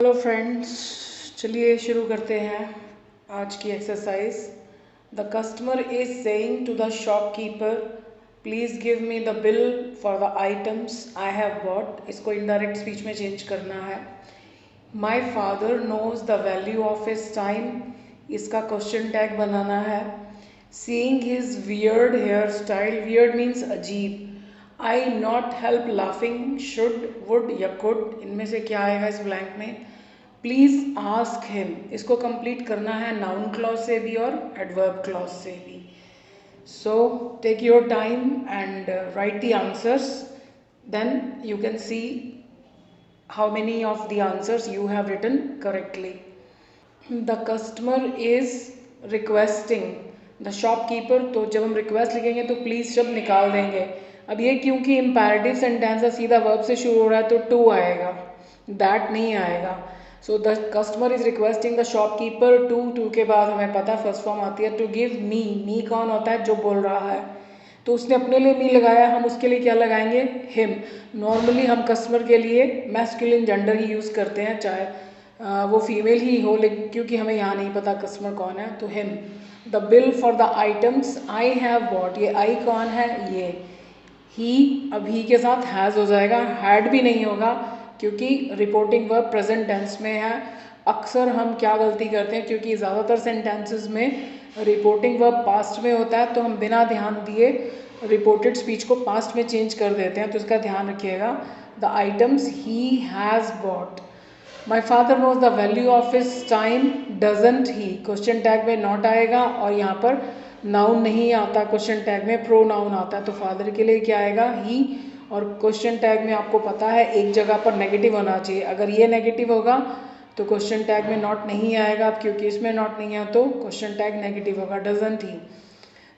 Hello friends, चलिए शुरू करते हैं आज की exercise. The customer is saying to the shopkeeper, please give me the bill for the items I have bought. इसको इनडायरेक्ट स्पीच में चेंज करना है। My father knows the value of his time, इसका क्वेश्चन टैग बनाना है। Seeing his weird hair style, weird means अजीब। I not help laughing, should would या could, इनमें से क्या आएगा इस ब्लैंक में। प्लीज आस्क हिम, इसको कंप्लीट करना है नाउन क्लॉज से भी और एडवर्ब क्लॉज से भी। So take your time and write the answers, then you can see how many of the answers you have written correctly. The customer is requesting the shopkeeper, तो जब हम request लिखेंगे तो प्लीज शब्द निकाल देंगे। अब ये क्योंकि इम्पेरेटिव सेंटेंस है, सीधा वर्ब से शुरू हो रहा है तो टू आएगा, दैट नहीं आएगा। So the customer is requesting the shopkeeper to के बाद हमें पता फर्स्ट फॉर्म आती है टू गिव मी कौन होता है, जो बोल रहा है, तो उसने अपने लिए मी लगाया, हम उसके लिए क्या लगाएंगे, हिम। नॉर्मली हम कस्टमर के लिए मैस्कुलिन जेंडर ही यूज़ करते हैं, चाहे वो फीमेल ही हो, लेकिन क्योंकि हमें यहाँ नहीं पता कस्टमर कौन है, तो him. The bill for the items I have bot, ये आई कौन है, ये ही। अब ही के साथ हैज़ हो जाएगा, हैड भी नहीं होगा क्योंकि रिपोर्टिंग वर्ब प्रेजेंट टेंस में है। अक्सर हम क्या गलती करते हैं, क्योंकि ज़्यादातर सेंटेंसेस में रिपोर्टिंग वर्ब पास्ट में होता है, तो हम बिना ध्यान दिए रिपोर्टेड स्पीच को पास्ट में चेंज कर देते हैं, तो इसका ध्यान रखिएगा। The items he has bought. My father knows the value of his time, doesn't he, question tag में नॉट आएगा और यहाँ पर नाउन नहीं आता, क्वेश्चन टैग में प्रो नाउन आता है, तो फादर के लिए क्या आएगा, ही। और क्वेश्चन टैग में आपको पता है एक जगह पर नेगेटिव होना चाहिए, अगर ये नेगेटिव होगा तो क्वेश्चन टैग में नॉट नहीं आएगा, क्योंकि इसमें नॉट नहीं है तो क्वेश्चन टैग नेगेटिव होगा, doesn't he.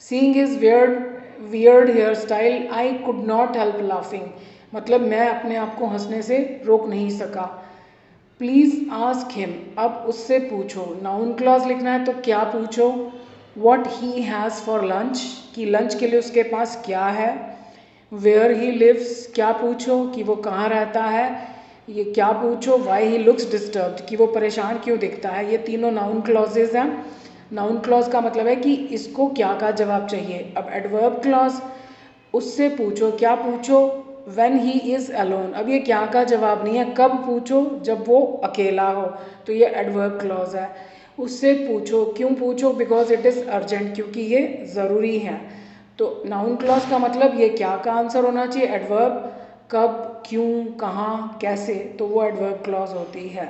Seeing his weird hair style, I could not help laughing, मतलब मैं अपने आप को हंसने से रोक नहीं सका। प्लीज आस्क हिम, अब उससे पूछो, नाउन क्लॉज लिखना है तो क्या पूछो, what he has for lunch, कि लंच के लिए उसके पास क्या है। वेयर ही लिव्स, क्या पूछो कि वो कहाँ रहता है। ये क्या पूछो, वाई ही लुक्स डिस्टर्ब्ड, कि वो परेशान क्यों दिखता है। ये तीनों नाउन क्लॉजेज हैं। नाउन क्लॉज का मतलब है कि इसको क्या का जवाब चाहिए। अब एडवर्ब क्लॉज, उससे पूछो, क्या पूछो, व्हेन ही इज़ अलोन, अब ये क्या का जवाब नहीं है, कब पूछो, जब वो अकेला हो, तो ये एडवर्ब क्लॉज है। उससे पूछो, क्यों पूछो, बिकॉज इट इज़ अर्जेंट, क्योंकि ये ज़रूरी है। तो नाउन क्लॉज का मतलब ये क्या का आंसर होना चाहिए, एडवर्ब, कब, क्यों, कहाँ, कैसे, तो वो एडवर्ब क्लॉज होती है।